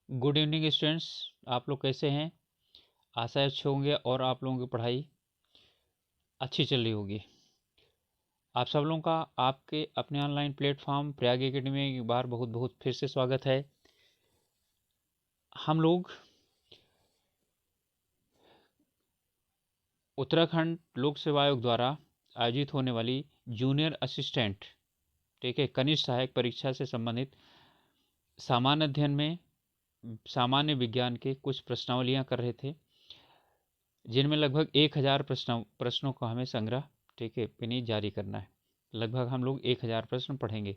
Good evening students. आप लोग कैसे हैं? आशा है अच्छे होंगे और आप लोगों की पढ़ाई अच्छी चल रही होगी। आप सब लोगों का आपके अपने ऑनलाइन प्लेटफॉर्म प्रयाग एकेडमी में एक बार बहुत बहुत फिर से स्वागत है। हम लोग उत्तराखंड लोक सेवा आयोग द्वारा आयोजित होने वाली जूनियर असिस्टेंट, ठीक है, कनिष्ठ सहायक परीक्षा से संबंधित सामान्य अध्ययन में सामान्य विज्ञान के कुछ प्रश्नावलियाँ कर रहे थे, जिनमें लगभग 1000 प्रश्नों का हमें संग्रह, ठीक है, पिनी जारी करना है। लगभग हम लोग 1000 प्रश्न पढ़ेंगे।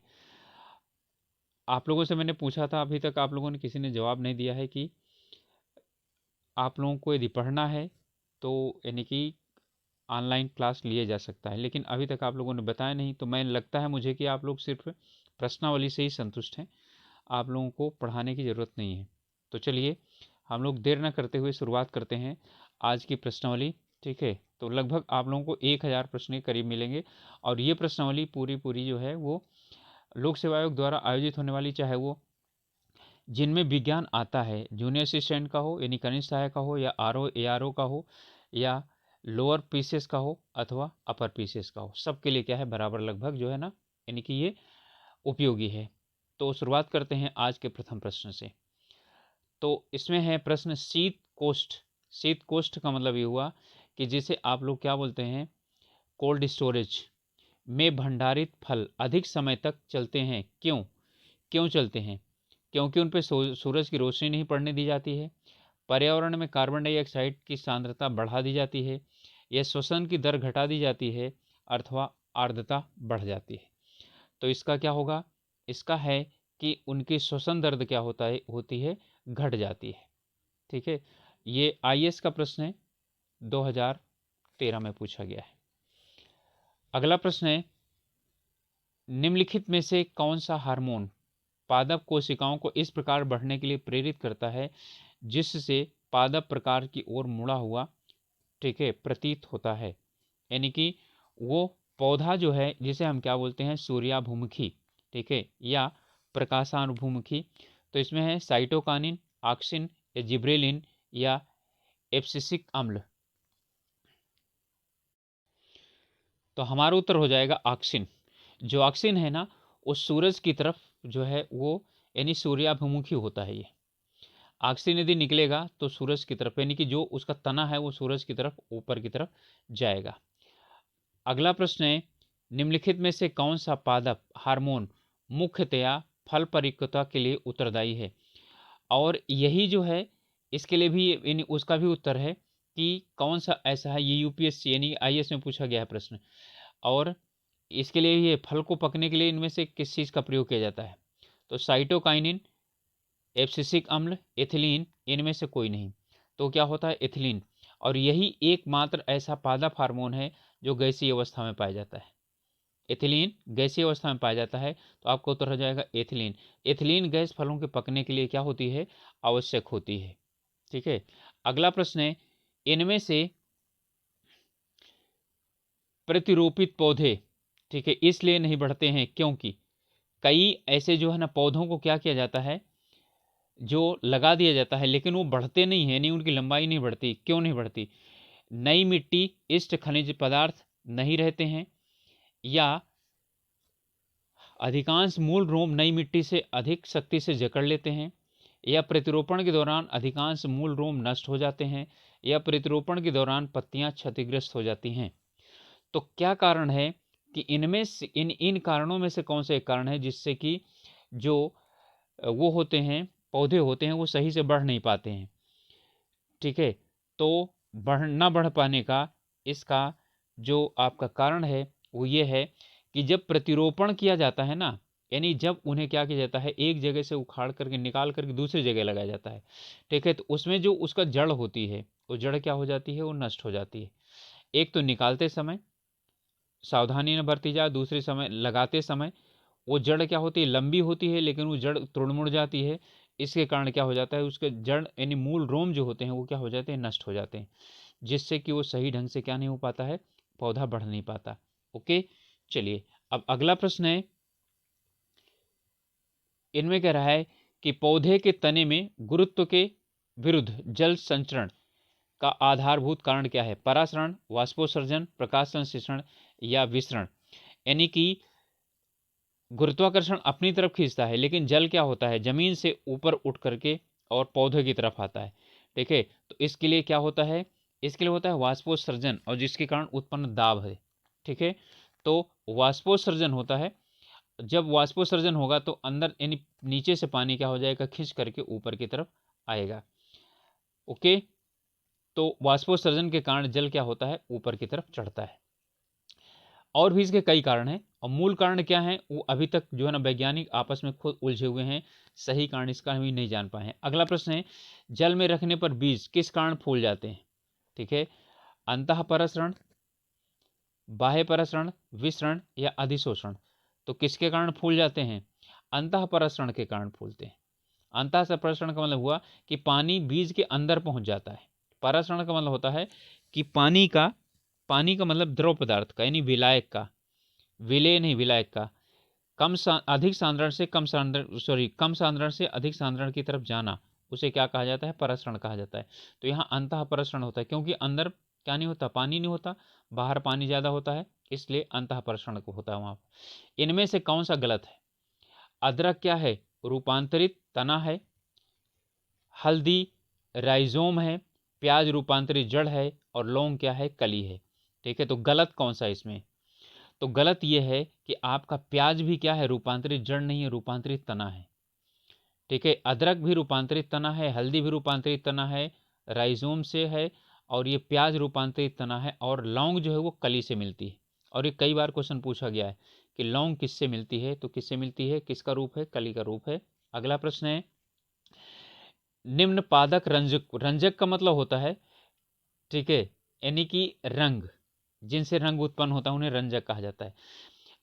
आप लोगों से मैंने पूछा था, अभी तक आप लोगों ने किसी ने जवाब नहीं दिया है कि आप लोगों को यदि पढ़ना है तो यानी कि ऑनलाइन क्लास लिया जा सकता है, लेकिन अभी तक आप लोगों ने बताया नहीं। तो मैं लगता है मुझे कि आप लोग सिर्फ प्रश्नावली से ही संतुष्ट हैं, आप लोगों को पढ़ाने की ज़रूरत नहीं है। तो चलिए हम लोग देर न करते हुए शुरुआत करते हैं आज की प्रश्नावली, ठीक है। तो लगभग आप लोगों को 1000 प्रश्न के करीब मिलेंगे और ये प्रश्नावली पूरी जो है वो लोक सेवा आयोग द्वारा आयोजित होने वाली, चाहे वो जिनमें विज्ञान आता है, जूनियर असिस्टेंट का हो यानी कनिष्ठ सहायक का हो, या ARO का हो, या लोअर पीसीएस का हो अथवा अपर पीसीएस का हो, सबके लिए क्या है बराबर लगभग जो है ना, यानी कि ये उपयोगी है। तो शुरुआत करते हैं आज के प्रथम प्रश्न से। तो इसमें है प्रश्न शीत कोष्ठ। शीत कोष्ठ का मतलब ये हुआ कि जिसे आप लोग क्या बोलते हैं, कोल्ड स्टोरेज में भंडारित फल अधिक समय तक चलते हैं। क्यों क्यों चलते हैं? क्योंकि उन पर सूरज की रोशनी नहीं पड़ने दी जाती है, पर्यावरण में कार्बन डाइऑक्साइड की सांद्रता बढ़ा दी जाती है, या श्वसन की दर घटा दी जाती है, अथवा आर्द्रता बढ़ जाती है। तो इसका क्या होगा? इसका है कि उनकी श्वसन दर क्या होती है, घट जाती है। ठीक है, ये आईएएस का प्रश्न है, 2013 में पूछा गया है। अगला प्रश्न है, निम्नलिखित में से कौन सा हार्मोन पादप कोशिकाओं को इस प्रकार बढ़ने के लिए प्रेरित करता है जिससे पादप प्रकार की ओर मुड़ा हुआ, ठीक है, प्रतीत होता है? यानी कि वो पौधा जो है जिसे हम क्या बोलते हैं, सूर्याभिमुखी, ठीक है, या प्रकाशानुभूमुखी। तो इसमें है साइटोकानिन, ऑक्सिन, या जिब्रेलिन, या एब्सिसिक अम्ल। तो हमारा उत्तर हो जाएगा ऑक्सिन। जो ऑक्सिन है ना, वो सूरज की तरफ जो है वो यानी सूर्याभिमुखी होता है। ये ऑक्सीजन यदि निकलेगा तो सूरज की तरफ, यानी कि जो उसका तना है वो सूरज की तरफ ऊपर की तरफ जाएगा। अगला प्रश्न है, निम्नलिखित में से कौन सा पादप हार्मोन मुख्यतया फल परिपक्वता के लिए उत्तरदायी है? और यही जो है इसके लिए भी यानी उसका भी उत्तर है कि कौन सा ऐसा है, ये यूपीएससी यानी आईएएस में पूछा गया है प्रश्न। और इसके लिए ये फल को पकने के लिए इनमें से किस चीज़ का प्रयोग किया जाता है? तो साइटोकाइनिन, एब्सिसिक अम्ल, एथिलीन, इनमें से कोई नहीं। तो क्या होता है? एथिलीन। और यही एकमात्र ऐसा पादप हार्मोन है जो गैसीय अवस्था में पाया जाता है। एथिलीन गैसीय अवस्था में पाया जाता है, तो आपका उत्तर हो जाएगा एथिलीन। एथिलीन गैस फलों के पकने के लिए क्या होती है? आवश्यक होती है। ठीक है, अगला प्रश्न है, इनमें से प्रतिरोपित पौधे, ठीक है, इसलिए नहीं बढ़ते हैं क्योंकि कई ऐसे जो है ना पौधों को क्या किया जाता है, जो लगा दिया जाता है लेकिन वो बढ़ते नहीं है, नहीं उनकी लंबाई नहीं बढ़ती। क्यों नहीं बढ़ती? नई मिट्टी, इष्ट खनिज पदार्थ नहीं रहते हैं, या अधिकांश मूल रोम नई मिट्टी से अधिक शक्ति से जकड़ लेते हैं, या प्रतिरोपण के दौरान अधिकांश मूल रोम नष्ट हो जाते हैं, या प्रतिरोपण के दौरान पत्तियां क्षतिग्रस्त हो जाती हैं। तो क्या कारण है कि इनमें से इन इन कारणों में से कौन सा एक कारण है जिससे कि जो वो होते हैं, पौधे होते हैं, वो सही से बढ़ नहीं पाते हैं? ठीक है, तो बढ़ पाने का इसका जो आपका कारण है वो ये है कि जब प्रतिरोपण किया जाता है ना, यानी जब उन्हें क्या किया जाता है, एक जगह से उखाड़ करके निकाल करके दूसरी जगह लगाया जाता है, ठीक है, तो उसमें जो उसका जड़ होती है वो जड़ क्या हो जाती है, वो नष्ट हो जाती है। एक तो निकालते समय सावधानी न बरती जाए, दूसरे समय लगाते समय वो जड़ क्या होती है, लंबी होती है लेकिन वो जड़ तुड़मुड़ जाती है। इसके कारण क्या हो जाता है, उसके जड़ यानी मूल रोम जो होते हैं वो क्या हो जाते हैं, नष्ट हो जाते हैं, जिससे कि वो सही ढंग से क्या नहीं हो पाता है, पौधा बढ़ नहीं पाता। ओके, चलिए अब अगला प्रश्न है, इनमें कह रहा है कि पौधे के तने में गुरुत्व के विरुद्ध जल संचरण का आधारभूत कारण क्या है? परासरण, वाष्पोत्सर्जन, प्रकाश संश्लेषण या विसरण। यानी कि गुरुत्वाकर्षण अपनी तरफ खींचता है, लेकिन जल क्या होता है, जमीन से ऊपर उठ करके और पौधे की तरफ आता है। ठीक है, तो इसके लिए क्या होता है, इसके लिए होता है वाष्पोत्सर्जन, और जिसके कारण उत्पन्न दाब है। ठीक है, तो वाष्पोत्सर्जन होता है, जब वाष्पोत्सर्जन होगा तो अंदर यानी नीचे से पानी क्या हो जाएगा, खींच करके ऊपर की तरफ आएगा। ओके, तो वाष्पोत्सर्जन के कारण जल क्या होता है, ऊपर की तरफ चढ़ता है। और भी इसके कई कारण हैं, और मूल कारण क्या है वो अभी तक जो है ना वैज्ञानिक आपस में खुद उलझे हुए हैं, सही कारण इसका भी नहीं जान पाए हैं। अगला प्रश्न है, जल में रखने पर बीज किस कारण फूल जाते हैं? ठीक है, अंतः परासरण, बाह्य परासरण, विसरण या अधिशोषण। तो किसके कारण फूल जाते हैं? अंतः परासरण के कारण फूलते हैं। अंतः परासरण का मतलब हुआ कि पानी बीज के अंदर पहुंच जाता है। परासरण का मतलब होता है कि पानी का मतलब द्रव पदार्थ का, यानी विलायक का, विलेय नहीं विलायक का, अधिक सांद्रण से कम सांद्रण कम सांद्रण से अधिक सांद्रण की तरफ जाना, उसे क्या कहा जाता है? परासरण कहा जाता है। तो यहाँ अंतः परासरण होता है, क्योंकि अंदर क्या नहीं होता, पानी नहीं होता, बाहर पानी ज्यादा होता है, इसलिए अंतः परासरण होता है वहां। इनमें से कौन सा गलत है? अदरक क्या है? रूपांतरित तना है। हल्दी राइजोम है। प्याज रूपांतरित जड़ है। और लौंग क्या है? कली है। ठीक है, तो गलत कौन सा इसमें? तो गलत यह है कि आपका प्याज भी क्या है? रूपांतरित जड़ नहीं है, रूपांतरित तना है। ठीक है, अदरक भी रूपांतरित तना है, हल्दी भी रूपांतरित तना है, राइजोम से है, और ये प्याज रूपांतरित तना है, और लौंग जो है वो कली से मिलती है। और ये कई बार क्वेश्चन पूछा गया है कि लौंग किससे मिलती है, तो किससे मिलती है, किसका रूप है? कली का रूप है। अगला प्रश्न है, निम्न पादक रंजक, रंजक का मतलब होता है, ठीक है, यानी कि रंग, जिनसे रंग उत्पन्न होता है उन्हें रंजक कहा जाता है।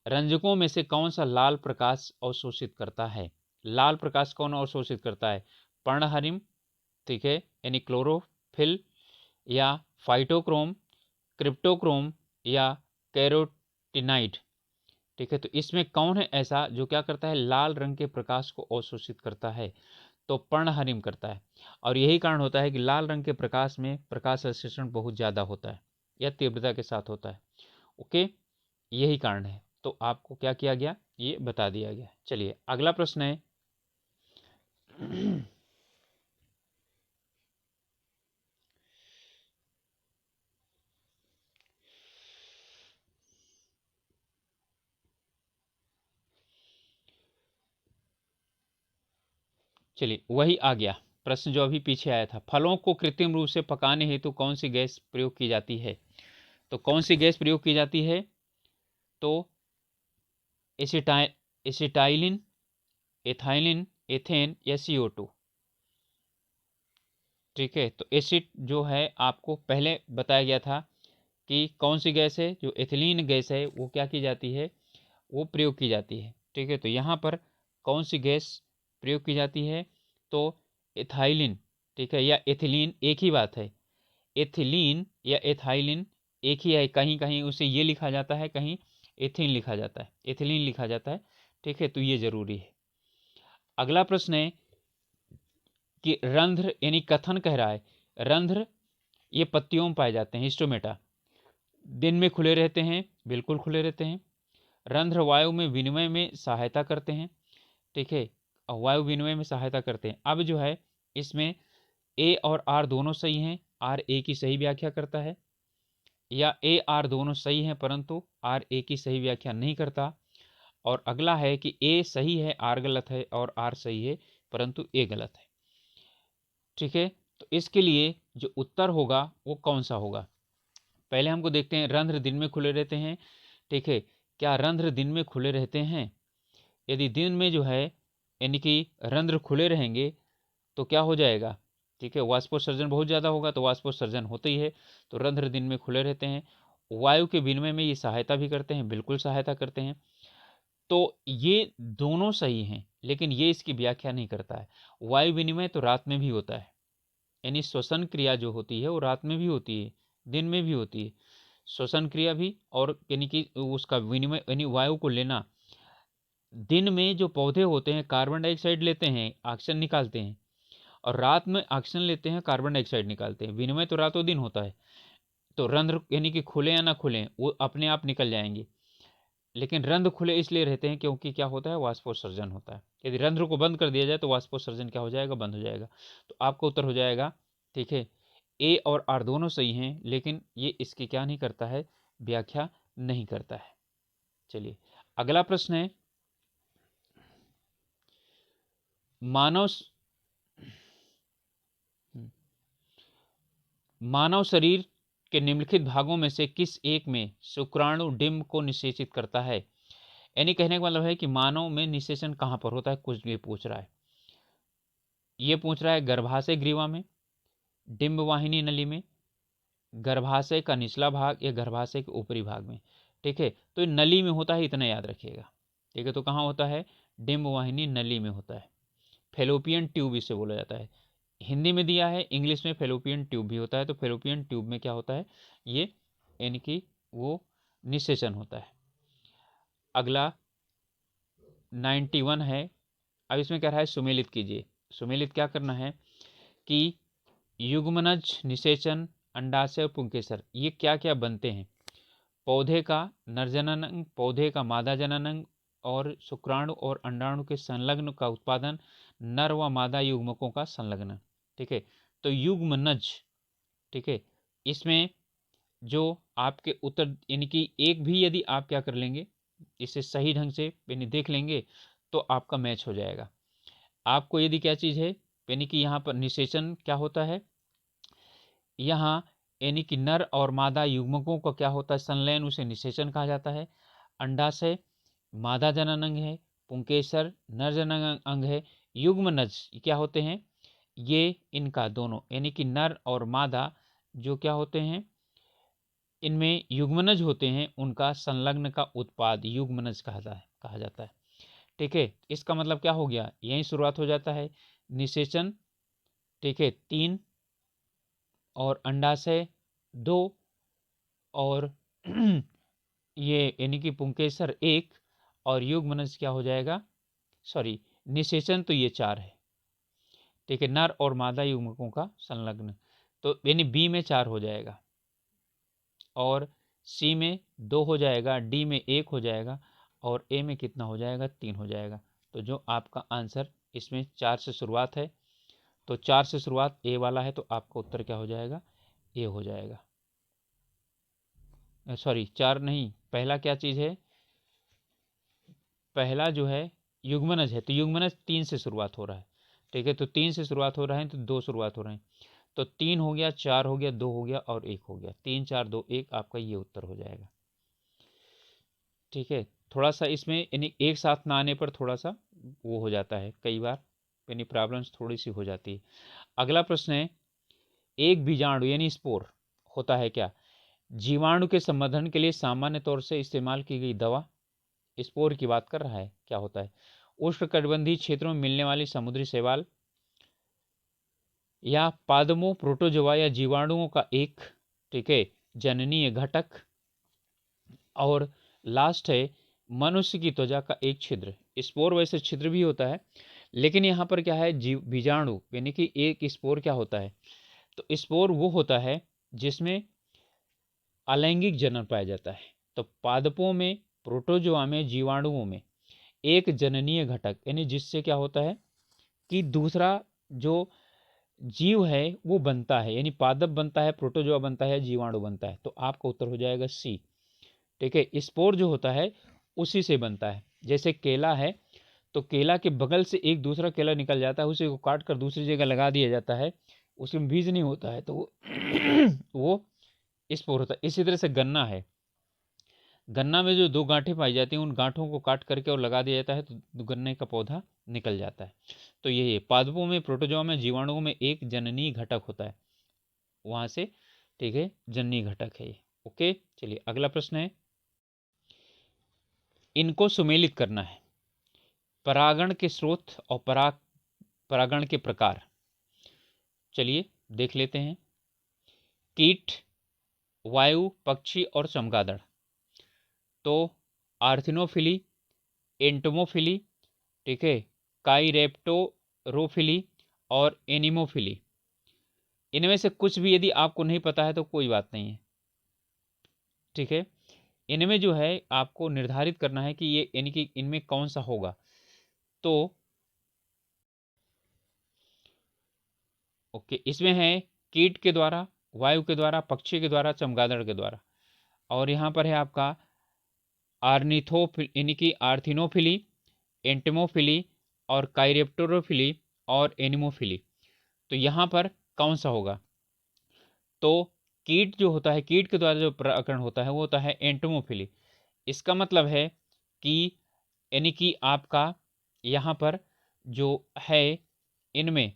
रंजकों में से कौन सा लाल प्रकाश अवशोषित करता है? लाल प्रकाश कौन अवशोषित करता है? पर्णहरिम, ठीक है, यानी क्लोरोफिल, या फाइटोक्रोम, क्रिप्टोक्रोम, या कैरोटिनाइड। ठीक है, तो इसमें कौन है ऐसा जो क्या करता है, लाल रंग के प्रकाश को अवशोषित करता है? तो पर्णहरिम करता है। और यही कारण होता है कि लाल रंग के प्रकाश में प्रकाश संश्लेषण बहुत ज़्यादा होता है, या तीव्रता के साथ होता है। ओके, यही कारण है। तो आपको क्या किया गया, ये बता दिया गया। चलिए अगला प्रश्न है, चलिए वही आ गया प्रश्न जो अभी पीछे आया था। फलों को कृत्रिम रूप से पकाने हेतु कौन सी गैस प्रयोग की जाती है? तो कौन सी गैस प्रयोग की जाती है? तो एसिटाइलिन, एथाइलिन, एथेन या CO2। ठीक है, तो एसिड जो है आपको पहले बताया गया था कि कौन सी गैस है, जो एथिलीन गैस है वो क्या की जाती है, वो प्रयोग की जाती है। ठीक है, तो यहाँ पर कौन सी गैस प्रयोग की जाती है? तो एथाइलिन, ठीक है, या एथिलीन एक ही बात है। एथिलीन या एथाइलिन एक ही है, कहीं कहीं उसे ये लिखा जाता है, कहीं एथिलीन लिखा जाता है, एथिलीन लिखा जाता है। ठीक है, तो ये जरूरी है। अगला प्रश्न है कि रंध्र, यानी कथन कह रहा है, रंध्र ये पत्तियों में पाए जाते हैं, हिस्टोमेटा, दिन में खुले रहते हैं, बिल्कुल खुले रहते हैं। रंध्र वायु में विनिमय में सहायता करते हैं। ठीक है, वायु विनिमय में सहायता करते हैं। अब जो है इसमें ए और आर दोनों सही हैं, आर ए की सही व्याख्या करता है, या ए आर दोनों सही हैं परंतु आर ए की सही व्याख्या नहीं करता। और अगला है कि ए सही है, आर गलत है, और आर सही है परंतु ए गलत है। ठीक है, तो इसके लिए जो उत्तर होगा वो कौन सा होगा? पहले हमको देखते हैं, रंध्र दिन में खुले रहते हैं। ठीक है, क्या रंध्र दिन में खुले रहते हैं? यदि दिन में जो है यानी कि रंध्र खुले रहेंगे तो क्या हो जाएगा? ठीक है, वाष्पोत्सर्जन बहुत ज़्यादा होगा, तो वाष्पोत्सर्जन होता ही है, तो रंध्र दिन में खुले रहते हैं। वायु के विनिमय में ये सहायता भी करते हैं, बिल्कुल सहायता करते हैं। तो ये दोनों सही हैं, लेकिन ये इसकी व्याख्या नहीं करता है। वायु विनिमय तो रात में भी होता है, यानी श्वसन क्रिया जो होती है वो रात में भी होती है, दिन में भी होती है, श्वसन क्रिया भी, और यानी कि उसका विनिमय यानी वायु को लेना दिन में जो पौधे होते हैं कार्बन डाइऑक्साइड लेते हैं, ऑक्सीजन निकालते हैं, और रात में ऑक्सीजन लेते हैं, कार्बन डाइऑक्साइड निकालते हैं। विनिमय तो रातों दिन होता है। तो रंध्र यानी कि खुले या ना खुले वो अपने आप निकल जाएंगे, लेकिन रंध्र खुले इसलिए रहते हैं क्योंकि क्या होता है, वाष्पोत्सर्जन होता है। यदि रंध्र को बंद कर दिया जाए तो वाष्पोत्सर्जन क्या हो जाएगा, बंद हो जाएगा। तो आपका उत्तर हो जाएगा, ठीक है, ए और आर दोनों सही हैं, लेकिन ये इसकी क्या नहीं करता है, व्याख्या नहीं करता है। चलिए अगला प्रश्न है, मानव शरीर के निम्नलिखित भागों में से किस एक में शुक्राणु डिंब को निषेचित करता है। यानी कहने का मतलब है कि मानव में निषेचन कहां पर होता है, कुछ भी पूछ रहा है। ये पूछ रहा है गर्भाशय ग्रीवा में, डिंब वाहिनी नली में, गर्भाशय का निचला भाग या गर्भाशय के ऊपरी भाग में। ठीक है, तो ये नली में होता है, इतना याद रखिएगा। ठीक है, तो कहाँ होता है, डिंब वाहिनी नली में होता है। फेलोपियन ट्यूब इसे बोला जाता है। हिंदी में दिया है, इंग्लिश में फेलोपियन ट्यूब भी होता है। तो फेलोपियन ट्यूब में क्या होता है, ये यानी कि वो निषेचन होता है। अगला 91 है। अब इसमें क्या रहा है, सुमेलित कीजिए। सुमेलित क्या करना है कि युग्मनज, निषेचन, अंडाशय और पुंकेसर ये क्या क्या बनते हैं। पौधे का नर जनन अंग, पौधे का मादा जनन अंग और शुक्राणु और अंडाणु के संलग्न का उत्पादन, नर व मादा युग्मकों का संलग्न। ठीक है, तो युग्मनज, ठीक है, इसमें जो आपके उत्तर यानी कि एक भी यदि आप क्या कर लेंगे, इसे सही ढंग से यानी देख लेंगे तो आपका मैच हो जाएगा। आपको यदि क्या चीज़ है, यानी कि यहाँ पर निषेचन क्या होता है, यहाँ यानी कि नर और मादा युग्मकों का क्या होता है, संलयन, उसे निषेचन कहा जाता है। अंडाशय मादा जनन अंग है, पुंकेसर नर जनन अंग है, युग्मनज क्या होते हैं, ये इनका दोनों यानी कि नर और मादा जो क्या होते हैं, इनमें युग्मनज होते हैं, उनका संलग्न का उत्पाद युग्मनज कहा जाता है। ठीक है, इसका मतलब क्या हो गया, यहीं शुरुआत हो जाता है निषेचन, ठीक है, 3 और अंडाशय 2 और ये यानी कि पुंकेसर 1 और युग्मनज क्या हो जाएगा, सॉरी निषेचन तो ये 4 है। ठीक है, नर और मादा युग्मकों का संलग्न, तो यानी बी में 4 हो जाएगा और सी में 2 हो जाएगा, डी में 1 हो जाएगा और ए में कितना हो जाएगा, 3 हो जाएगा। तो जो आपका आंसर इसमें 4 से शुरुआत है, तो 4 से शुरुआत ए वाला है, तो आपका उत्तर क्या हो जाएगा, ए हो जाएगा। सॉरी 4 नहीं, पहला क्या चीज़ है, पहला जो है युग्मनज है, तो युग्मनज 3 से शुरुआत हो रहा है। ठीक है, तो 3 से शुरुआत हो रहा है, तो 2 शुरुआत हो रहे हैं, तो 3 हो गया, 4 हो गया, 2 हो गया और 1 हो गया, 3 4 2 1 आपका ये उत्तर हो जाएगा। ठीक है, थोड़ा सा इसमें यानी एक साथ ना आने पर थोड़ा सा वो हो जाता है, कई बार यानी प्रॉब्लम्स थोड़ी सी हो जाती है। अगला प्रश्न है, एक बीजाणु यानी स्पोर होता है क्या, जीवाणु के संवर्धन के लिए सामान्य तौर से इस्तेमाल की गई दवा, स्पोर की बात कर रहा है, क्या होता है, उष्णकटिबंधीय क्षेत्रों में मिलने वाली समुद्री शैवाल या पादमों, प्रोटोजोआ या जीवाणुओं का एक, ठीक है, जननीय घटक, और लास्ट है मनुष्य की त्वचा का एक छिद्र। स्पोर वैसे छिद्र भी होता है, लेकिन यहाँ पर क्या है, बीजाणु यानी कि एक स्पोर क्या होता है, तो स्पोर वो होता है जिसमें अलैंगिक जनन पाया जाता है। तो पादपों में, प्रोटोजोआ में, जीवाणुओं में एक जननीय घटक यानी जिससे क्या होता है कि दूसरा जो जीव है वो बनता है, यानी पादप बनता है, प्रोटोजोआ बनता है, जीवाणु बनता है। तो आपका उत्तर हो जाएगा सी। ठीक है, स्पोर जो होता है उसी से बनता है। जैसे केला है, तो केला के बगल से एक दूसरा केला निकल जाता है, उसी को काट कर दूसरी जगह लगा दिया जाता है, उसमें बीज नहीं होता है, तो वो स्पोर होता है। इसी तरह से गन्ना है, गन्ना में जो 2 गांठें पाई जाती हैं, उन गांठों को काट करके और लगा दिया जाता है, तो गन्ने का पौधा निकल जाता है। तो ये पादपों में, प्रोटोजोआ में, जीवाणुओं में एक जननी घटक होता है, वहां से, ठीक है, जननी घटक है ये। ओके, चलिए अगला प्रश्न है, इनको सुमेलित करना है, परागण के स्रोत और परागण के प्रकार। चलिए देख लेते हैं, कीट, वायु, पक्षी और चमगादड़। तो आर्थिनोफिली, एंटोमोफिली, ठीक है, काइरेप्टोरोफिली और एनिमोफिली। इनमें से कुछ भी यदि आपको नहीं पता है तो कोई बात नहीं है, ठीक है। इनमें जो है आपको निर्धारित करना है कि ये यानी कि इनमें कौन सा होगा। तो ओके, इसमें है कीट के द्वारा, वायु के द्वारा, पक्षी के द्वारा, चमगादड़ के द्वारा। और यहाँ पर है आपका आर्निथोफिल यानी कि आर्थिनोफिली, एंटमोफिली और काइरेप्टोरोफिली और एनिमोफिली। तो यहाँ पर कौन सा होगा? तो कीट जो होता है, कीट के द्वारा जो प्रकरण होता है वो होता है एंटोमोफिली। इसका मतलब है कि यानी कि आपका यहाँ पर जो है इनमें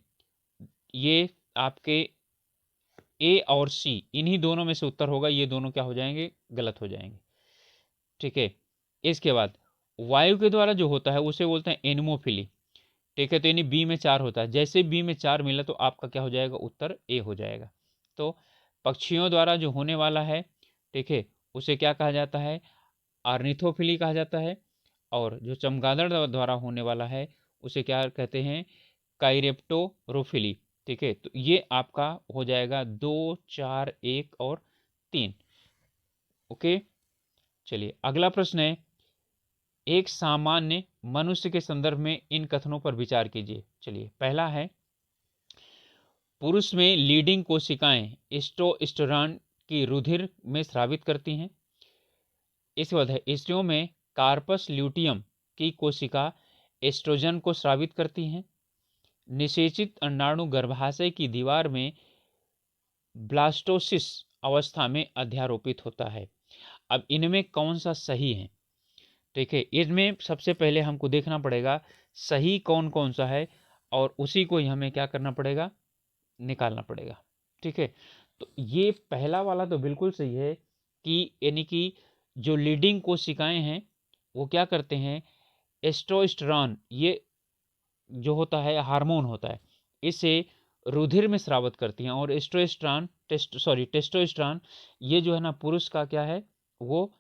ये आपके ए और सी इन्हीं दोनों में से उत्तर होगा, ये दोनों क्या हो जाएंगे? गलत हो जाएंगे, ठीक है। इसके बाद वायु के द्वारा जो होता है उसे बोलते हैं एनिमोफिली, ठीक है। तो यानी बी में 4 होता है, जैसे बी में 4 मिला तो आपका क्या हो जाएगा? उत्तर ए हो जाएगा। तो पक्षियों द्वारा जो होने वाला है, ठीक है, उसे क्या कहा जाता है? आर्निथोफिली कहा जाता है। और जो चमगादड़ द्वारा होने वाला है उसे क्या कहते हैं? काइरेप्टोरोफिली, ठीक है। तो ये आपका हो जाएगा 2, 4, 1 और 3। ओके, चलिए अगला प्रश्न है, एक सामान्य मनुष्य के संदर्भ में इन कथनों पर विचार कीजिए। चलिए, पहला है, पुरुष में लीडिंग कोशिकाएं टेस्टोस्टेरोन की रुधिर में स्रावित करती हैं। इसके बाद है, स्त्रियों में कार्पस ल्यूटियम की कोशिका एस्ट्रोजन को स्रावित करती हैं। निषेचित अंडाणु गर्भाशय की दीवार में ब्लास्टोसिस अवस्था में अध्यारोपित होता है। अब इनमें कौन सा सही है? ठीक है, इसमें सबसे पहले हमको देखना पड़ेगा सही कौन कौन सा है और उसी को ही हमें क्या करना पड़ेगा? निकालना पड़ेगा, ठीक है। तो ये पहला वाला तो बिल्कुल सही है कि यानी कि जो लीडिंग कोशिकाएं हैं वो क्या करते हैं? एस्ट्रोस्टेरोन, ये जो होता है हार्मोन होता है, इसे रुधिर में स्रावित करती हैं। और टेस्टोस्टेरोन ये जो है ना पुरुष का क्या है? वो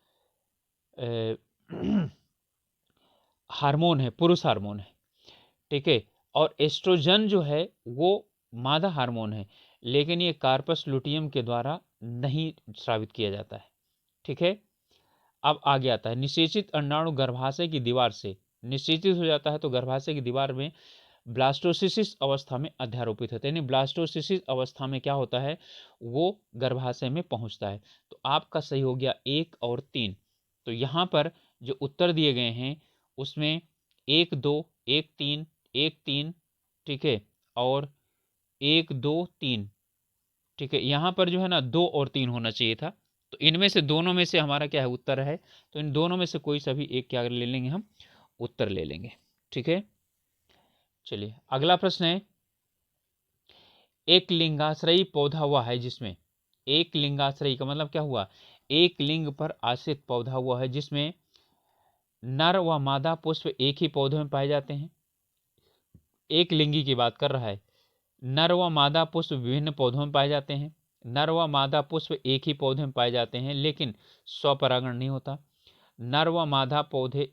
हार्मोन है, पुरुष हार्मोन है, ठीक है। और एस्ट्रोजन जो है वो मादा हार्मोन है, लेकिन ये कार्पस लुटियम के द्वारा नहीं स्रावित किया जाता है, ठीक है। अब आगे आता है, निषेचित अंडाणु गर्भाशय की दीवार से निषेचित हो जाता है तो गर्भाशय की दीवार में ब्लास्टोसिस अवस्था में अध्यारोपित होता है। यानी ब्लास्टोसिस अवस्था में क्या होता है? वो गर्भाशय में पहुंचता है। तो आपका सही हो गया 1 और 3। तो यहाँ पर जो उत्तर दिए गए हैं उसमें 1, 2, 1, 3, 1, 3, ठीक है, और 1, 2, 3, ठीक है। यहाँ पर जो है ना 2 और 3 होना चाहिए था। तो इनमें से दोनों में से हमारा क्या है? उत्तर है। तो इन दोनों में से कोई सा भी एक क्या ले लेंगे? हम उत्तर ले लेंगे, ठीक है। चलिए अगला प्रश्न है, एक लिंगाश्रयी पौधा हुआ है जिसमें, एक लिंगाश्रयी का मतलब क्या हुआ? एक लिंग पर आश्रित पौधा हुआ है जिसमें नर व मादा पुष्प एक ही पौधे में पाए जाते हैं। एक लिंगी की बात कर रहा है। नर व मादा पुष्प विभिन्न पौधों में पाए जाते हैं। नर व मादा पुष्प एक ही पौधे में पाए जाते हैं लेकिन स्वपरागण नहीं होता। नर व मादा पौधे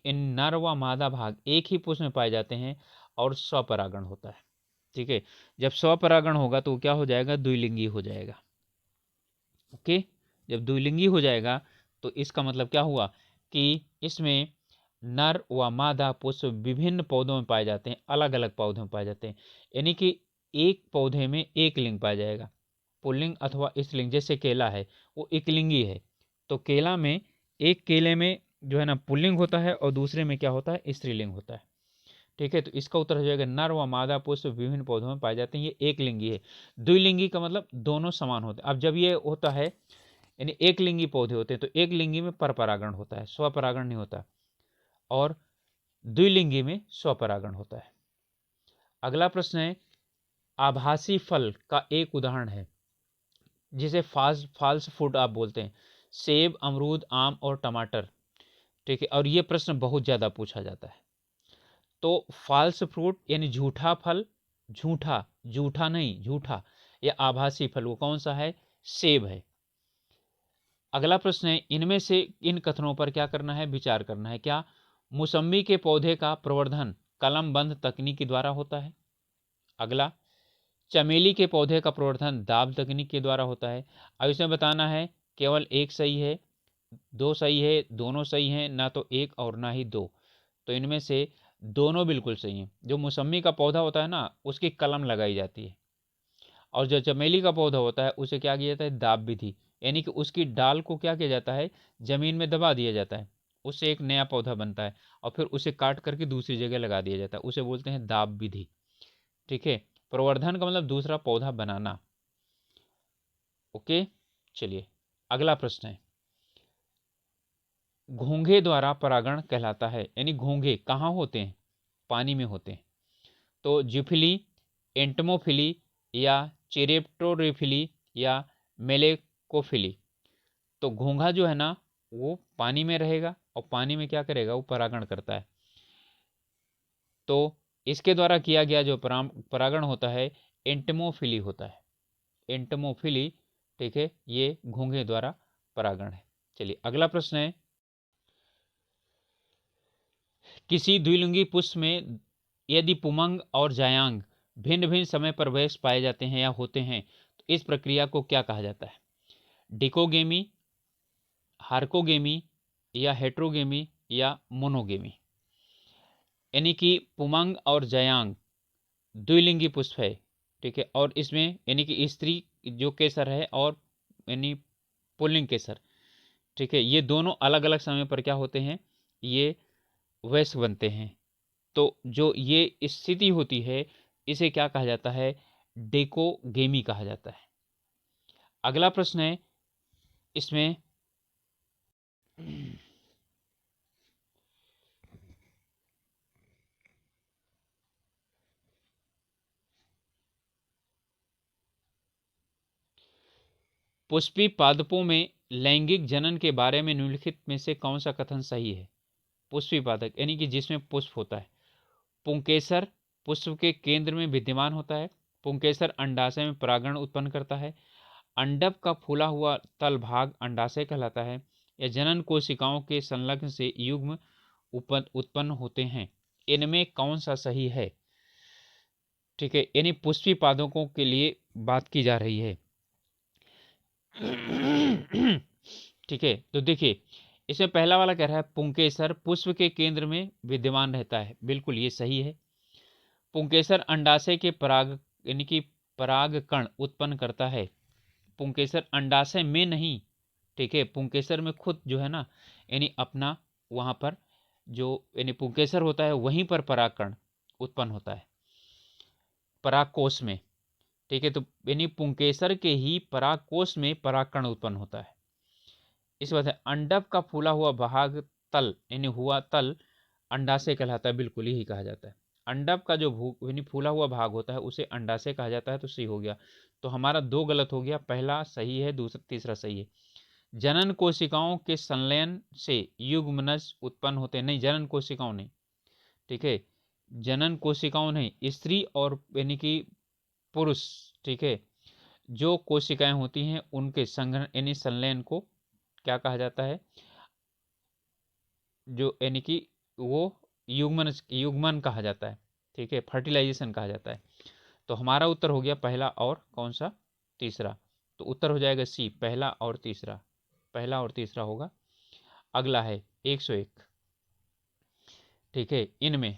नर व मादा भाग एक ही पुष्प में पाए जाते हैं और स्वपरागण होता है, ठीक है। जब स्वपरागण होगा तो क्या हो जाएगा? द्विलिंगी हो जाएगा, ओके। जब द्विलिंगी हो जाएगा तो इसका मतलब क्या हुआ कि इसमें नर व मादा पुष्प विभिन्न पौधों में पाए जाते हैं, अलग अलग पौधों में पाए जाते हैं। यानी कि एक पौधे में एक लिंग पाया जाएगा, पुल्लिंग अथवा स्त्रीलिंग। जैसे केला है वो एकलिंगी है, तो केला में एक केले में जो है ना पुल्लिंग होता है और दूसरे में क्या होता है? स्त्रीलिंग होता है, ठीक है। तो इसका उत्तर हो जाएगा नर व मादा पुष्प विभिन्न पौधों में पाए जाते हैं, ये एक लिंगी है। द्विलिंगी का मतलब दोनों समान होते हैं। अब जब ये होता है यानी एक लिंगी पौधे होते हैं तो एक लिंगी में परपरागण होता है, स्वपरागण नहीं होता, और द्विलिंगी में स्वपरागण होता है। अगला प्रश्न है, आभासी फल का एक उदाहरण है जिसे फाल्स फूड आप बोलते हैं, सेब, अमरूद, आम और टमाटर, ठीक है। और ये प्रश्न बहुत ज्यादा पूछा जाता है। तो फाल्स फ्रूट यानी झूठा फल, झूठा, झूठा नहीं, झूठा, या आभासी फल वो कौन सा है? सेब है। अगला प्रश्न है, इनमें से इन कथनों पर क्या करना है? विचार करना है। क्या? मौसम्बी के पौधे का प्रवर्धन कलमबंद तकनीक के द्वारा होता है। अगला, चमेली के पौधे का प्रवर्धन दाब तकनीक के द्वारा होता है। अब इसमें बताना है केवल एक सही है, दो सही है, दोनों सही हैं, ना तो एक और ना ही दो। तो इनमें से दोनों बिल्कुल सही हैं। जो मौसम्बी का पौधा होता है ना, उसकी कलम लगाई जाती है, और जो चमेली का पौधा होता है उसे क्या किया जाता है, दाब विधि, यानी कि उसकी डाल को क्या किया जाता है, जमीन में दबा दिया जाता है, उससे एक नया पौधा बनता है और फिर उसे काट करके दूसरी जगह लगा दिया जाता है, उसे बोलते हैं दाब विधि। ठीक है, प्रवर्धन का मतलब दूसरा पौधा बनाना। ओके, चलिए अगला प्रश्न है, घोंघे द्वारा परागण कहलाता है, यानी घोंघे कहाँ होते हैं, पानी में होते हैं। तो जिफिली, एंटमोफिली या चिरेप्टोरिफिली या मेलेकोफिली। तो घोंघा जो है ना वो पानी में रहेगा और पानी में क्या करेगा, वो परागण करता है। तो इसके द्वारा किया गया जो परागण होता है एंटमोफिली होता है, एंटमोफिली। ठीक है, ये घोंघे द्वारा परागण है। चलिए अगला प्रश्न है, किसी द्विलिंगी पुष्प में यदि पुमंग और जायांग भिन्न भिन्न समय पर वयस्क पाए जाते हैं या होते हैं तो इस प्रक्रिया को क्या कहा जाता है, डिकोगेमी, हार्कोगेमी या हेट्रोगेमी या मोनोगेमी। यानी कि पुमंग और जयांग द्विलिंगी पुष्प है। ठीक है, और इसमें यानी कि स्त्री जो केसर है और यानी पुल्लिंग केसर, ठीक है, ये दोनों अलग अलग समय पर क्या होते हैं, ये वयस्क बनते हैं। तो जो ये स्थिति होती है इसे क्या कहा जाता है, डेकोगेमी कहा जाता है। अगला प्रश्न है, इसमें पुष्पी पादपों में लैंगिक जनन के बारे में निम्नलिखित में से कौन सा कथन सही है। पुष्पी पादक यानी कि जिसमें पुष्प होता है, पुंकेसर पुष्प के केंद्र में विद्यमान होता है, पुंकेसर अंडाशय में परागण उत्पन्न करता है, अंडक का फूला हुआ तल भाग अंडाशय कहलाता है, या जनन कोशिकाओं के संलग्न से युग्म उत्पन्न होते हैं। इनमें कौन सा सही है। ठीक है, यानी पुष्पी पादपों के लिए बात की जा रही है। ठीक है, तो देखिए इसमें पहला वाला कह रहा है पुंकेसर पुष्प के केंद्र में विद्यमान रहता है, बिल्कुल ये सही है। पुंकेसर अंडाशय के पराग यानी कि पराग कण उत्पन्न करता है, पुंकेसर अंडाशय में नहीं। ठीक है, पुंकेसर में खुद जो है ना, यानी अपना वहां पर जो यानी पुंकेसर होता है वहीं पर परागकण उत्पन्न होता है, परागकोश में। ठीक है, तो यानी पुंकेसर के ही परागकोश में परागकण उत्पन्न होता है। इस बात है, अंडक का फूला हुआ भाग तल यानी हुआ तल अंडाशय कहलाता है, बिल्कुल यही कहा जाता है। अंडक का जो यानी फूला हुआ भाग होता है उसे अंडाशय कहा जाता है, तो सही हो गया। तो हमारा दो गलत हो गया, पहला सही है, दूसरा तीसरा सही है। जनन कोशिकाओं के संलयन से युग्मनज उत्पन्न होते हैं, नहीं जनन कोशिकाओं नहीं। ठीक है, जनन कोशिकाओं नहीं, स्त्री और यानी कि पुरुष। ठीक है, जो कोशिकाएं होती हैं उनके संघन यानी संलयन को क्या कहा जाता है, जो यानी कि वो युग्मन युग्मन कहा जाता है। ठीक है, फर्टिलाइजेशन कहा जाता है। तो हमारा उत्तर हो गया पहला और कौन सा, तीसरा। तो उत्तर हो जाएगा सी, पहला और तीसरा, पहला और तीसरा होगा। अगला है 101। ठीक है, इनमें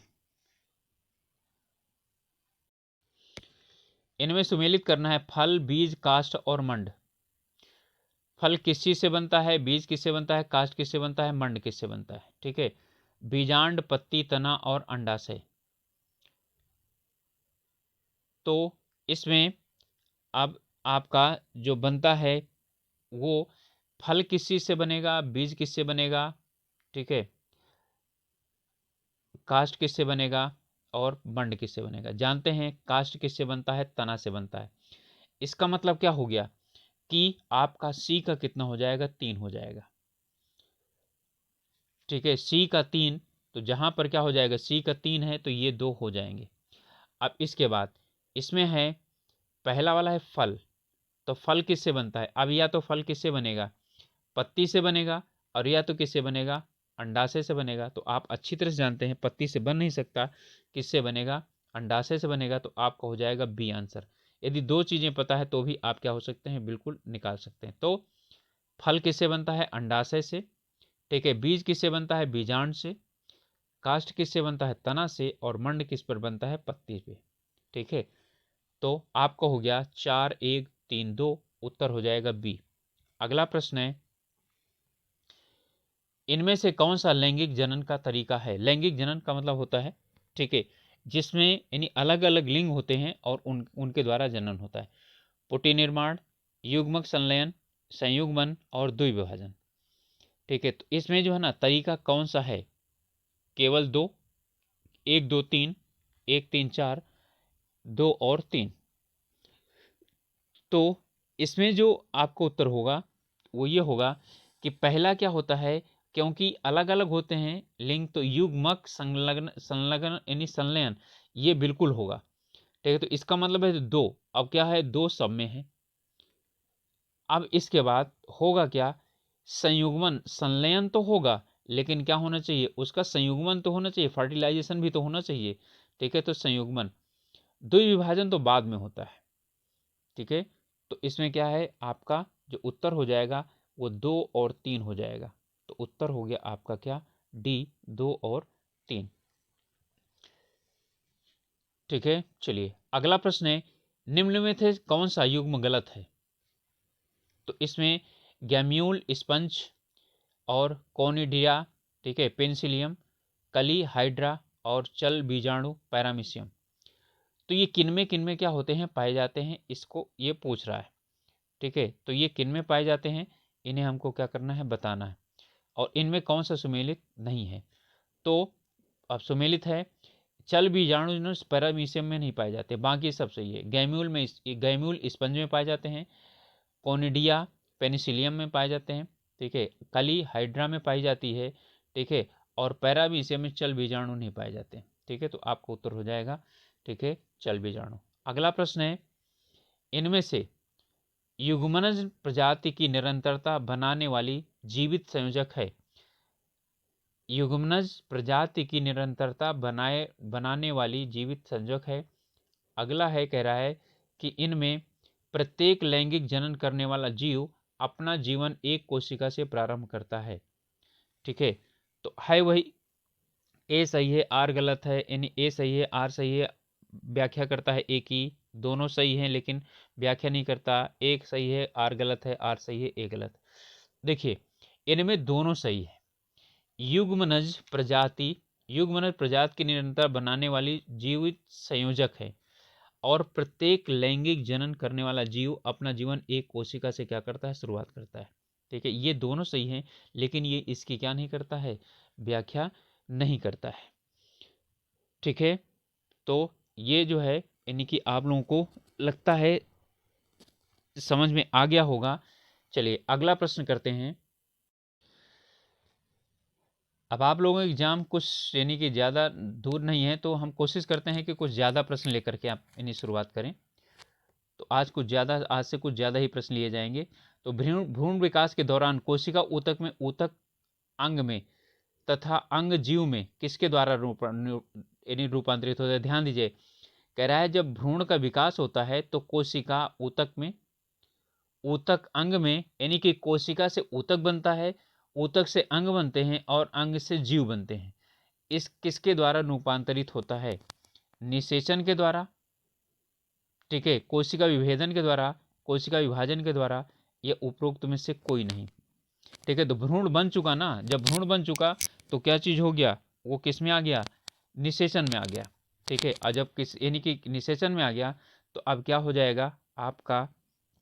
इनमें सुमेलित करना है फल, बीज, काष्ठ और मंड। फल किस चीज से बनता है, बीज किससे बनता है, काष्ठ किससे बनता है, मंड किससे बनता है। ठीक है, बीजांड, पत्ती, तना और अंडाशय। तो इसमें अब आपका जो बनता है वो फल किस चीज से बनेगा, बीज किससे बनेगा, ठीक है, काष्ठ किससे बनेगा और मंड किससे बनेगा। जानते हैं काष्ठ किससे बनता है, तना से बनता है। इसका मतलब क्या हो गया कि आपका सी का कितना हो जाएगा, 3 हो जाएगा। ठीक है, सी का 3, तो जहां पर क्या हो जाएगा, सी का 3 है तो ये 2 हो जाएंगे। अब इसके बाद इसमें है पहला वाला है फल, तो फल किससे बनता है, अब या तो फल किससे बनेगा, पत्ती से बनेगा, और या तो किससे बनेगा, अंडाशय से बनेगा, तो आप अच्छी तरह से जानते हैं पत्ती से बन नहीं सकता, किससे बनेगा, अंडाशय से बनेगा, तो आपका हो जाएगा बी आंसर। यदि दो चीजें पता है तो भी आप क्या हो सकते हैं, बिल्कुल निकाल सकते हैं। तो फल किससे बनता है, अंडाशय से, ठीक है। बीज किससे बनता है, बीजांड से। काष्ठ किससे बनता है, तना से। और मंड किस पर बनता है, पत्ती पे, ठीक है। तो आपका हो गया 4-1-3-2, उत्तर हो जाएगा बी। अगला प्रश्न है, इनमें से कौन सा लैंगिक जनन का तरीका है। लैंगिक जनन का मतलब होता है, ठीक है, जिसमें यानी अलग अलग लिंग होते हैं और उनके द्वारा जनन होता है। पुटी निर्माण, युग्मक संलयन, संयुग्मन और द्विविभाजन, ठीक है। तो इसमें जो है ना तरीका कौन सा है, केवल दो, 1-2-3, 1-3-4, 2 और 3। तो इसमें जो आपको उत्तर होगा वो ये होगा कि पहला क्या होता है, क्योंकि अलग अलग होते हैं लिंग, तो युग्मक संलग्न संलग्न यानी संलयन ये बिल्कुल होगा, ठीक है। तो इसका मतलब है दो, अब क्या है, दो सब में है। अब इसके बाद होगा क्या, संयुग्मन, संलयन तो होगा लेकिन क्या होना चाहिए, उसका संयुग्मन तो होना चाहिए, फर्टिलाइजेशन भी तो होना चाहिए, ठीक है। तो संयुग्मन, द्विविभाजन तो बाद में होता है, ठीक है। तो इसमें क्या है, आपका जो उत्तर हो जाएगा वो 2 और 3 हो जाएगा। तो उत्तर हो गया आपका क्या, डी, 2 और 3, ठीक है। चलिए अगला प्रश्न है, निम्न में से कौन सा युग्म गलत है। तो इसमें गैम्यूल स्पंज और कोनिडिया, ठीक है, पेंसिलियम, कली हाइड्रा और चल बीजाणु पैरामीशियम, तो ये किनमें क्या होते हैं, पाए जाते हैं, इसको ये पूछ रहा है, ठीक है। तो ये किनमें पाए जाते हैं, इन्हें हमको क्या करना है, बताना है। और इनमें कौन सा सुमेलित नहीं है। तो अब सुमेलित है, चल बीजाणु पैरामीशियम में नहीं पाए जाते, बाकी सब सही है। गैम्यूल स्पंज में पाए जाते हैं, कोनिडिया पेनिसिलियम में पाए जाते हैं, ठीक है, कली हाइड्रा में पाई जाती है, ठीक है। और पैरामीशियम में चल बीजाणु नहीं पाए जाते, ठीक है। तो आपका उत्तर हो जाएगा, ठीक है, चल बीजाणु। अगला प्रश्न है, इनमें से युग्मनज प्रजाति की निरंतरता बनाने वाली जीवित संयोजक है। युग्मनज प्रजाति की निरंतरता बनाने वाली जीवित संयोजक है। अगला है, कह रहा है कि इनमें प्रत्येक लैंगिक जनन करने वाला जीव अपना जीवन एक कोशिका से प्रारंभ करता है, ठीक है। तो है वही, ए सही है, आर गलत है, यानी ए सही है, आर सही है, व्याख्या करता है एक ही, दोनों सही हैं लेकिन व्याख्या नहीं करता। एक सही है, आर गलत है, आर सही है, ए गलत। देखिए इनमें दोनों सही है। युग्मनज प्रजाति, युग्मनज प्रजाति की निरंतर बनाने वाली जीवित संयोजक है। और प्रत्येक लैंगिक जनन करने वाला जीव अपना जीवन एक कोशिका से क्या करता है, शुरुआत करता है, ठीक है। ये दोनों सही हैं लेकिन ये इसकी क्या नहीं करता है, व्याख्या नहीं करता है, ठीक है। तो ये जो है यानी कि आप लोगों को लगता है समझ में आ गया होगा। चलिए अगला प्रश्न करते हैं। अब आप लोगों का एग्जाम कुछ यानी कि ज़्यादा दूर नहीं है, तो हम कोशिश करते हैं कि कुछ ज़्यादा प्रश्न लेकर के आप इन्हें शुरुआत करें। तो आज से कुछ ज़्यादा ही प्रश्न लिए जाएंगे। तो भ्रूण भ्रूण विकास के दौरान कोशिका ऊतक में, ऊतक अंग में तथा अंग जीव में किसके द्वारा यानी रूपांतरित होता है। ध्यान दीजिए, कह रहा है जब भ्रूण का विकास होता है तो कोशिका ऊतक में, ऊतक अंग में, यानी कि कोशिका से ऊतक बनता है, ऊतक से अंग बनते हैं और अंग से जीव बनते हैं। इस किसके द्वारा रूपांतरित होता है, निषेचन के द्वारा, ठीक है, कोशिका विभेदन के द्वारा, कोशिका विभाजन के द्वारा, या उपरोक्त में से कोई नहीं, ठीक है। तो भ्रूण बन चुका ना, जब भ्रूण बन चुका तो क्या चीज हो गया, वो किस में आ गया, निषेचन में आ गया, ठीक है। और जब किस यानी कि निषेचन में आ गया तो अब क्या हो जाएगा आपका,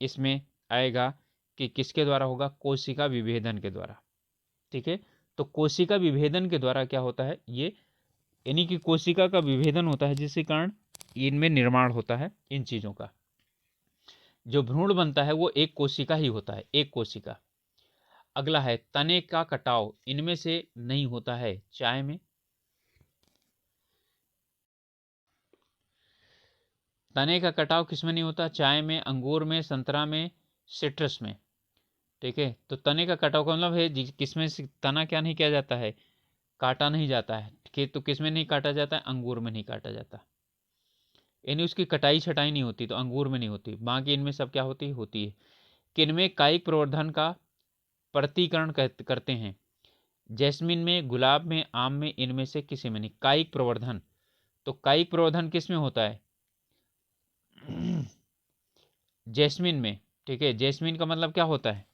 इसमें आएगा कि किसके द्वारा होगा, कोशिका विभेदन के द्वारा, ठीक है। तो कोशिका विभेदन के द्वारा क्या होता है, ये यानी कि कोशिका का विभेदन होता है जिसके कारण इनमें निर्माण होता है इन चीजों का। जो भ्रूण बनता है वो एक कोशिका ही होता है, एक कोशिका। अगला है, तने का कटाव इनमें से नहीं होता है। चाय में, तने का कटाव किसमें नहीं होता, चाय में, अंगूर में, संतरा में, सिट्रस में, ठीक है। तो तने का कटा हुआ मतलब है किसमें से तना क्या नहीं किया जाता है, काटा नहीं जाता है। तो किसमें नहीं काटा जाता है, अंगूर में नहीं काटा जाता, यानी उसकी कटाई छटाई नहीं होती, तो अंगूर में नहीं होती, बाकी इनमें सब क्या होती है। किनमें कायिक प्रवर्धन का प्रतिकरण करते हैं, जैस्मिन में, गुलाब में, आम में, इनमें से किसी में नहीं। कायिक प्रवर्धन, तो कायिक प्रवर्धन किस में होता है, जैस्मिन में। ठीक है, जैस्मिन का मतलब क्या होता है,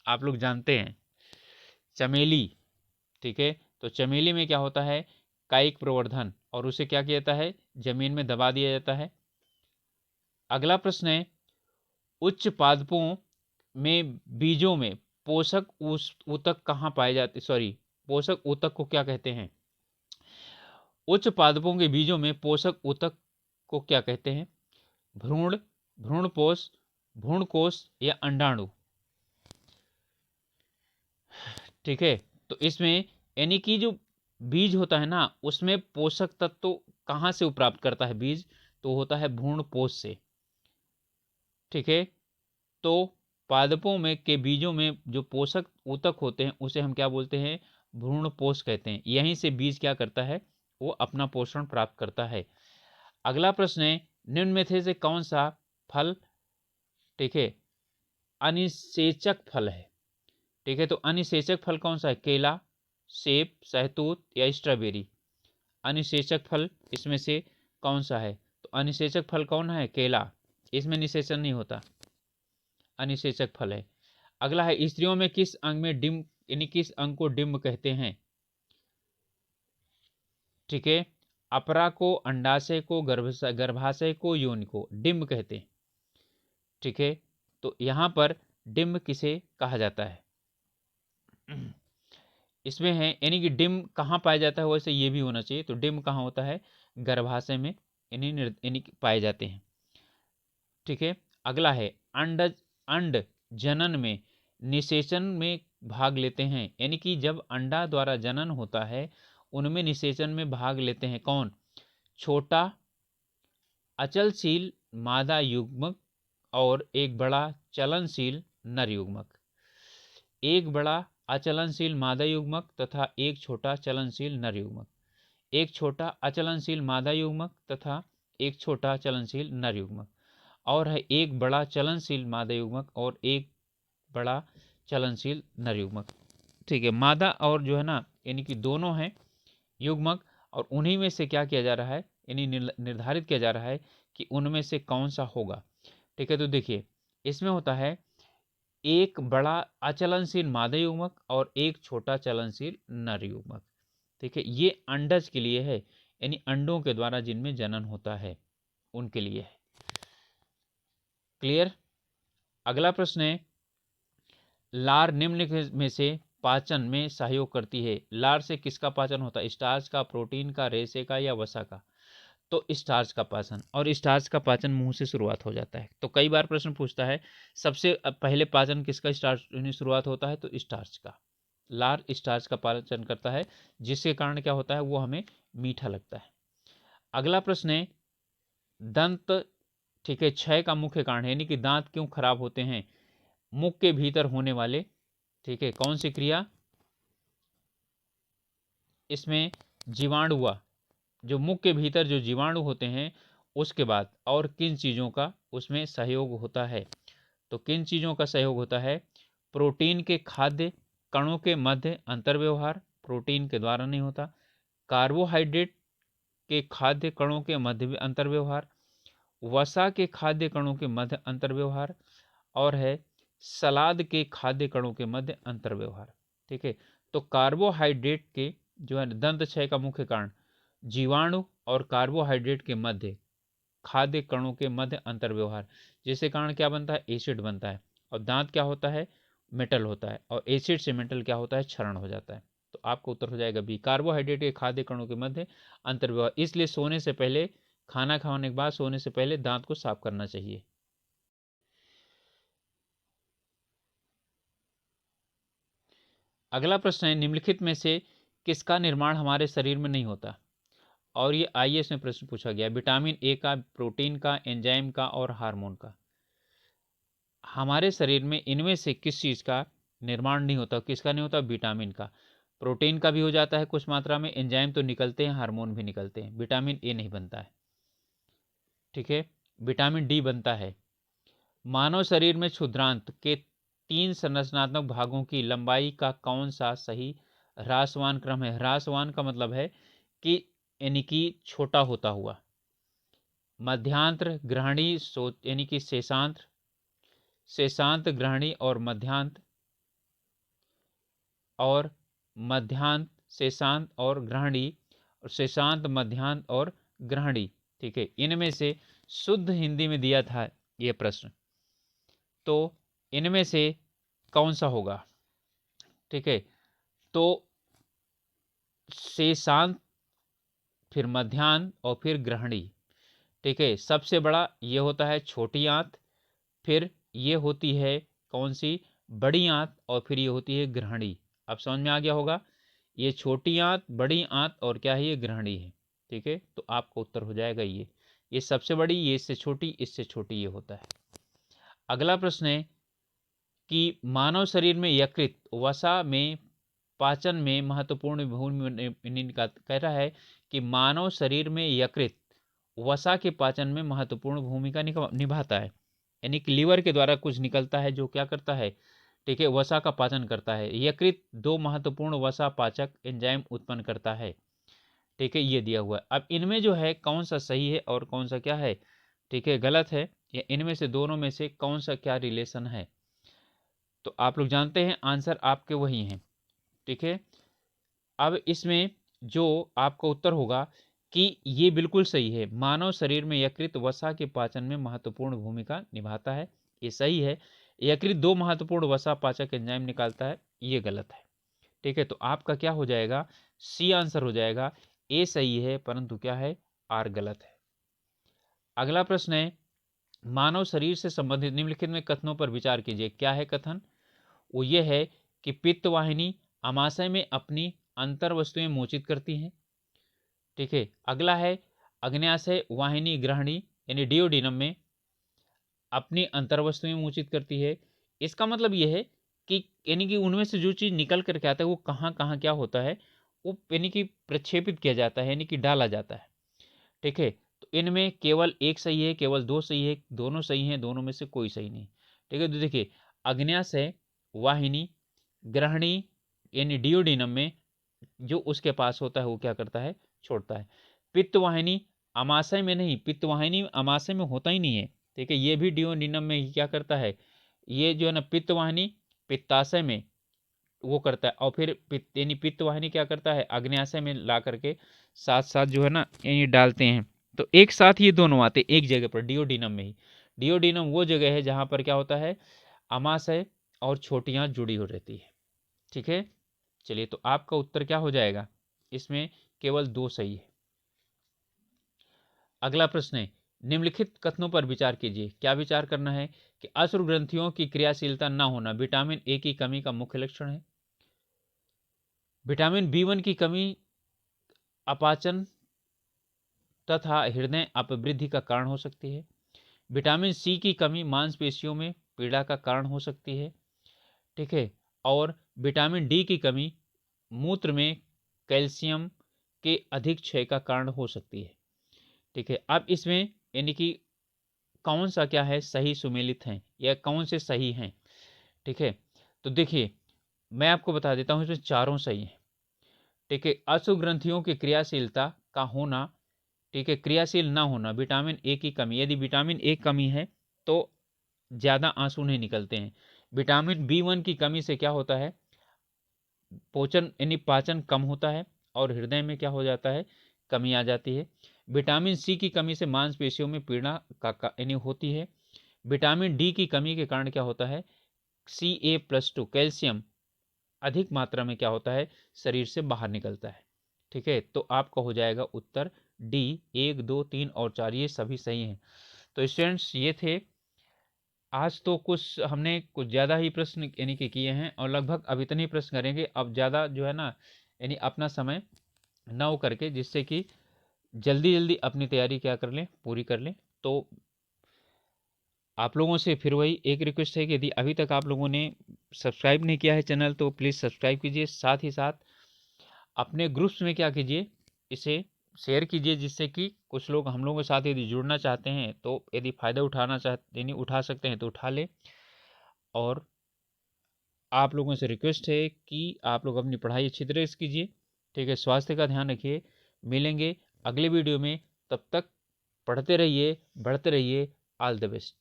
आप लोग जानते हैं, चमेली। ठीक है, तो चमेली में क्या होता है, कायिक प्रवर्धन, और उसे क्या किया जाता है, जमीन में दबा दिया जाता है। अगला प्रश्न है, उच्च पादपों में बीजों में पोषक ऊतक कहाँ पाए जाते, सॉरी, पोषक ऊतक को क्या कहते हैं, उच्च पादपों के बीजों में पोषक ऊतक को क्या कहते हैं, भ्रूण, भ्रूणपोष, भ्रूणकोश या अंडाणु। ठीक है, तो इसमें यानी कि जो बीज होता है ना, उसमें पोषक तत्व कहाँ से प्राप्त करता है बीज, तो होता है भ्रूणपोष से। ठीक है, तो पादपों में के बीजों में जो पोषक ऊतक होते हैं उसे हम क्या बोलते हैं, भ्रूणपोष कहते हैं। यहीं से बीज क्या करता है, वो अपना पोषण प्राप्त करता है। अगला प्रश्न है, निम्न में से कौन सा फल, ठीक है, अनिषेचक फल है। ठीक है, तो अनिषेचक फल कौन सा है, केला, सेब, सहतूत या स्ट्रॉबेरी। अनिषेचक फल इसमें से कौन सा है, तो अनिषेचक फल कौन है, केला, इसमें निषेचन नहीं होता, अनिषेचक फल है। अगला है, स्त्रियों में किस अंग में डिम्ब, यानी किस अंग को डिम्ब कहते हैं। ठीक है, अपरा को, अंडाशय को, गर्भाशय को, योनि को डिम्ब कहते हैं। ठीक है, तो यहां पर डिम्ब किसे कहा जाता है, इसमें है, यानी कि डिम्ब कहाँ पाया जाता है, वैसे ये भी होना चाहिए, तो डिम्ब कहाँ होता है, गर्भाशय में, यानी पाए जाते हैं। ठीक है, अगला है, अंड जनन में निषेचन में भाग लेते हैं, यानी कि जब अंडा द्वारा जनन होता है उनमें निषेचन में भाग लेते हैं कौन, छोटा अचलशील मादा युग्मक और एक बड़ा चलनशील नर युग्मक। एक बड़ा अचलनशील मादा युग्मक तथा एक छोटा चलनशील नर युग्मक। एक छोटा अचलनशील मादा युग्मक तथा एक छोटा चलनशील नर युग्मक, और है एक बड़ा चलनशील मादा युग्मक और एक बड़ा चलनशील नर युग्मक। ठीक है, मादा और जो है ना, यानी कि दोनों हैं युग्मक, और उन्हीं में से क्या किया जा रहा है, यानी निर्धारित किया जा रहा है कि उनमें से कौन सा होगा। ठीक है, तो देखिए इसमें होता है एक बड़ा अचलनशील मादा युग्मक और एक छोटा चलनशील नर युग्मक। ठीक है, ये अंडज के लिए है, यानी अंडों के द्वारा जिनमें जनन होता है उनके लिए है। क्लियर। अगला प्रश्न है, लार निम्नलिखित में से पाचन में सहयोग करती है। लार से किसका पाचन होता है, स्टार्च का, प्रोटीन का, रेशे का या वसा का, तो स्टार्च का पाचन, और स्टार्च का पाचन मुंह से शुरुआत हो जाता है। तो कई बार प्रश्न पूछता है सबसे पहले पाचन किसका स्टार्च शुरुआत होता है, तो स्टार्च का। लार स्टार्च का पाचन करता है, जिसके कारण क्या होता है, वो हमें मीठा लगता है। अगला प्रश्न है, दंत, ठीक है, क्षय का मुख्य कारण है, यानी कि दांत क्यों खराब होते हैं, मुख के भीतर होने वाले, ठीक है, कौन सी क्रिया, इसमें जीवाणु हुआ, जो मुख के भीतर जो जीवाणु होते हैं उसके बाद, और किन चीज़ों का उसमें सहयोग होता है, तो किन चीज़ों का सहयोग होता है, प्रोटीन के खाद्य कणों के मध्य अंतर्व्यवहार, प्रोटीन के द्वारा नहीं होता, कार्बोहाइड्रेट के खाद्य कणों के मध्य अंतर्व्यवहार, वसा के खाद्य कणों के मध्य अंतर्व्यवहार, और है सलाद के खाद्य कणों के मध्य अंतर्व्यवहार। ठीक है, तो कार्बोहाइड्रेट के जो है दंत क्षय का मुख्य कारण जीवाणु और कार्बोहाइड्रेट के मध्य खाद्य कणों के मध्य अंतर्व्यवहार, जिसके कारण क्या बनता है, एसिड बनता है, और दांत क्या होता है, मेटल होता है, और एसिड से मेटल क्या होता है, क्षरण हो जाता है। तो आपका उत्तर हो जाएगा बी, कार्बोहाइड्रेट के खाद्य कणों के मध्य अंतर्व्यवहार। इसलिए सोने से पहले, खाना खाने के बाद सोने से पहले दांत को साफ करना चाहिए। अगला प्रश्न है, निम्नलिखित में से किसका निर्माण हमारे शरीर में नहीं होता, और ये आईएएस में प्रश्न पूछा गया, विटामिन ए का, प्रोटीन का, एंजाइम का और हार्मोन का। हमारे शरीर में इनमें से किस चीज़ का निर्माण नहीं होता? किसका नहीं होता? विटामिन का। प्रोटीन का भी हो जाता है कुछ मात्रा में, एंजाइम तो निकलते हैं, हार्मोन भी निकलते हैं, विटामिन ए नहीं बनता है। ठीक है, विटामिन डी बनता है। मानव शरीर में क्षुद्रांत के 3 संरचनात्मक भागों की लंबाई का कौन सा सही ह्रासवान क्रम है? ह्रासवान का मतलब है कि यानी कि छोटा होता हुआ। मध्यांतर, ग्रहणी, यानी कि शेषांत, शेषांत, ग्रहणी और मध्यांत, और मध्यांत, शेषांत और ग्रहणी, और शेषांत, मध्यांत और ग्रहणी। ठीक है, इनमें से शुद्ध हिंदी में दिया था ये प्रश्न, तो इनमें से कौन सा होगा? ठीक है, तो शेषांत, फिर मध्यांत और फिर ग्रहणी। ठीक है, सबसे बड़ा ये होता है छोटी आंत, फिर ये होती है कौन सी? बड़ी आंत, और फिर ये होती है ग्रहणी। अब समझ में आ गया होगा, ये छोटी आंत, बड़ी आंत और क्या है? ये ग्रहणी है। ठीक है, तो आपका उत्तर हो जाएगा ये सबसे बड़ी, ये इससे छोटी, इससे छोटी ये होता है। अगला प्रश्न है कि मानव शरीर में यकृत वसा में पाचन में महत्वपूर्ण भूमिका कह रहा है कि मानव शरीर में यकृत वसा के पाचन में महत्वपूर्ण भूमिका निभाता है, यानी कि लीवर के द्वारा कुछ निकलता है जो क्या करता है? ठीक है, वसा का पाचन करता है। यकृत 2 महत्वपूर्ण वसा पाचक एंजाइम उत्पन्न करता है। ठीक है, ये दिया हुआ है। अब इनमें जो है कौन सा सही है और कौन सा क्या है? ठीक है, गलत है, या इनमें से दोनों में से कौन सा क्या रिलेशन है? तो आप लोग जानते हैं आंसर आपके वही हैं। ठीक है, अब इसमें जो आपका उत्तर होगा कि ये बिल्कुल सही है, मानव शरीर में यकृत वसा के पाचन में महत्वपूर्ण भूमिका निभाता है, ये सही है। यकृत 2 महत्वपूर्ण वसा पाचक एंजाइम निकालता है, ये गलत है। ठीक है, तो आपका क्या हो जाएगा? सी आंसर हो जाएगा। ए सही है, परंतु क्या है? आर गलत है। अगला प्रश्न है, मानव शरीर से संबंधित निम्नलिखित में कथनों पर विचार कीजिए। क्या है कथन? वो ये है कि पित्त वाहिनी अमाशय में अपनी अंतर वस्तुएं मोचित करती हैं। ठीक है, अगला है अग्न्याशय वाहिनी ग्रहणी यानी डियोडिनम में अपनी अंतर वस्तुएं मोचित करती है। इसका मतलब यह है कि यानी कि उनमें से जो चीज निकल करके आता है वो कहाँ कहाँ क्या होता है, वो यानी कि प्रक्षेपित किया जाता है, यानी कि डाला जाता है। ठीक है, तो इनमें केवल एक सही है, केवल दो सही है, दोनों सही हैं, दोनों में से कोई सही नहीं। ठीक है, तो देखिए अग्न्याशय वाहिनी ग्रहणी यानी डियोडिनम में जो उसके पास होता है वो क्या करता है? छोड़ता है। पित्त वाहिनी अमाशय में नहीं, पित्त वाहिनी अमाशय में होता ही नहीं है। ठीक है, ये भी डियोडिनम में ही क्या करता है? ये जो है ना पित्त वाहिनी पित्ताशय में वो करता है, और फिर पित्त यानी पित्त वाहिनी क्या करता है? आग्नेयाशय में ला करके साथ साथ जो है ना ये डालते हैं, तो एक साथ ये दोनों आते एक जगह पर डियोडिनम में ही। डियोडिनम वो जगह है जहां पर क्या होता है? अमाशय और छोटियां जुड़ी हो रहती है। ठीक है, चलिए तो आपका उत्तर क्या हो जाएगा? इसमें केवल दो सही है। अगला प्रश्न है, निम्नलिखित कथनों पर विचार कीजिए। क्या विचार करना है? कि अश्रु ग्रंथियों की क्रियाशीलता न होना विटामिन ए की कमी का मुख्य लक्षण है। विटामिन B1 की कमी अपाचन तथा हृदय अपवृद्धि का कारण हो सकती है। विटामिन सी की कमी मांसपेशियों में पीड़ा का कारण हो सकती है। ठीक है, और विटामिन डी की कमी मूत्र में कैल्शियम के अधिक क्षय का कारण हो सकती है। ठीक है, अब इसमें यानी कि कौन सा क्या है सही सुमेलित है, या कौन से सही हैं? ठीक है, तो देखिए मैं आपको बता देता हूँ, इसमें चारों सही हैं। ठीक है, अशुभ ग्रंथियों की क्रियाशीलता का होना, ठीक है, क्रियाशील ना होना, विटामिन ए की कमी, यदि विटामिन ए कमी है तो ज़्यादा आंसू नहीं निकलते हैं। विटामिन B1 की कमी से क्या होता है? पोचन यानी पाचन कम होता है, और हृदय में क्या हो जाता है? कमी आ जाती है। विटामिन सी की कमी से मांसपेशियों में पीड़ा का यानी होती है। विटामिन डी की कमी के कारण क्या होता है? Ca+2 कैल्शियम अधिक मात्रा में क्या होता है? शरीर से बाहर निकलता है। ठीक है, तो आपका हो जाएगा उत्तर डी। 1, 2, 3 और 4 ये सभी सही हैं। तो स्टूडेंट्स ये थे, आज तो कुछ हमने कुछ ज़्यादा ही प्रश्न यानी कि किए हैं, और लगभग अब इतने ही प्रश्न करेंगे। अब ज़्यादा जो है ना यानी अपना समय ना हो करके, जिससे कि जल्दी जल्दी अपनी तैयारी क्या कर लें, पूरी कर लें। तो आप लोगों से फिर वही एक रिक्वेस्ट है कि यदि अभी तक आप लोगों ने सब्सक्राइब नहीं किया है चैनल तो प्लीज़ सब्सक्राइब कीजिए। साथ ही साथ अपने ग्रुप्स में क्या कीजिए, इसे शेयर कीजिए, जिससे कि कुछ लोग हम लोगों के साथ यदि जुड़ना चाहते हैं तो यदि फ़ायदा उठाना चाहते यानी उठा सकते हैं तो उठा लें। और आप लोगों से रिक्वेस्ट है कि आप लोग अपनी पढ़ाई अच्छी तरह से कीजिए, ठीक है। स्वास्थ्य का ध्यान रखिए। मिलेंगे अगले वीडियो में, तब तक पढ़ते रहिए, बढ़ते रहिए। All the best.